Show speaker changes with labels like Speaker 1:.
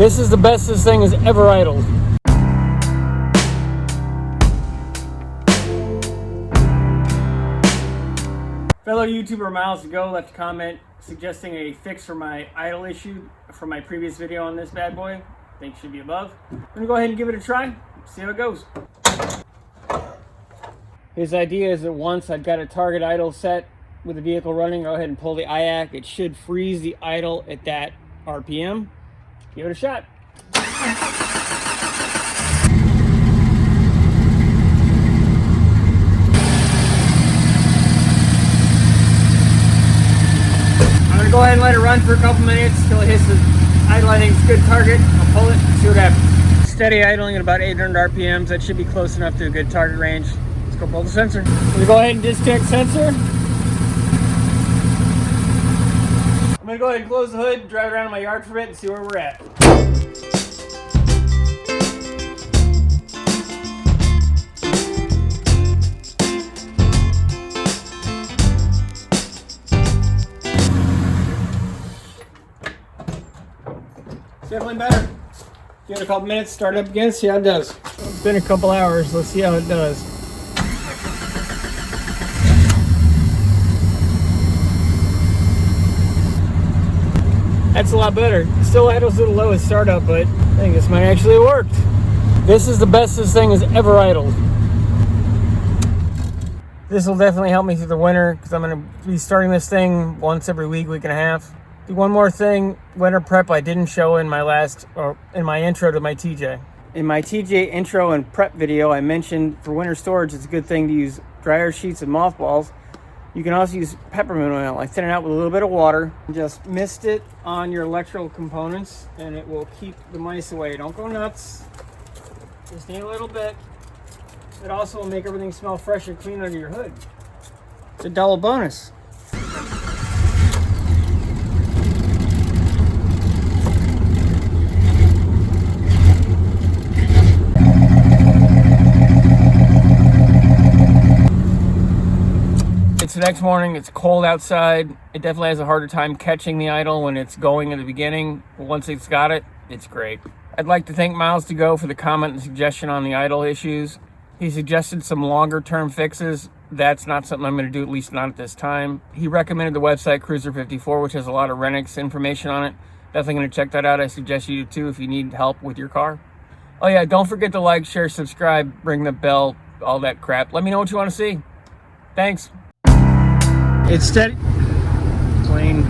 Speaker 1: This is the best this thing has ever idled. Fellow YouTuber Miles Ago left a comment suggesting a fix for my idle issue from my previous video on this bad boy. Link should be above. I'm gonna go ahead and give it a try, see how it goes. His idea is that once I've got a target idle set with the vehicle running, go ahead and pull the IAC. It should freeze the idle at that RPM. Give it a shot. I'm gonna go ahead and let it run for a couple minutes till it hits the idle. I think it's a good target. I'll pull it and see what happens. Steady idling at about 800 RPMs. That should be close enough to a good target range. Let's go pull the sensor. I'm gonna go ahead and disconnect sensor. I'm gonna go ahead and close the hood, drive around in my yard for a bit and see where we're at. Definitely better. Give it a couple minutes, start it up again, see how it does. It's been a couple hours, let's see how it does. That's a lot better. Still idles at the lowest startup, but I think this might actually have worked. This is the best this thing has ever idled. This will definitely help me through the winter because I'm going to be starting this thing once every week, week and a half. One more thing, winter prep I didn't show in my intro to my TJ. In my TJ intro and prep video, I mentioned for winter storage, it's a good thing to use dryer sheets and mothballs. You can also use peppermint oil. I thin it out with a little bit of water. Just mist it on your electrical components and it will keep the mice away. Don't go nuts. Just need a little bit. It also will make everything smell fresh and clean under your hood. It's a double bonus. It's the next morning, it's cold outside. It definitely has a harder time catching the idle when it's going in the beginning. But once it's got it, it's great. I'd like to thank Miles to Go for the comment and suggestion on the idle issues. He suggested some longer term fixes. That's not something I'm going to do, at least not at this time. He recommended the website Cruiser54, which has a lot of Renix information on it. Definitely going to check that out. I suggest you do too if you need help with your car. Oh yeah, don't forget to like, share, subscribe, ring the bell, all that crap. Let me know what you want to see. Thanks. It's steady. Plane.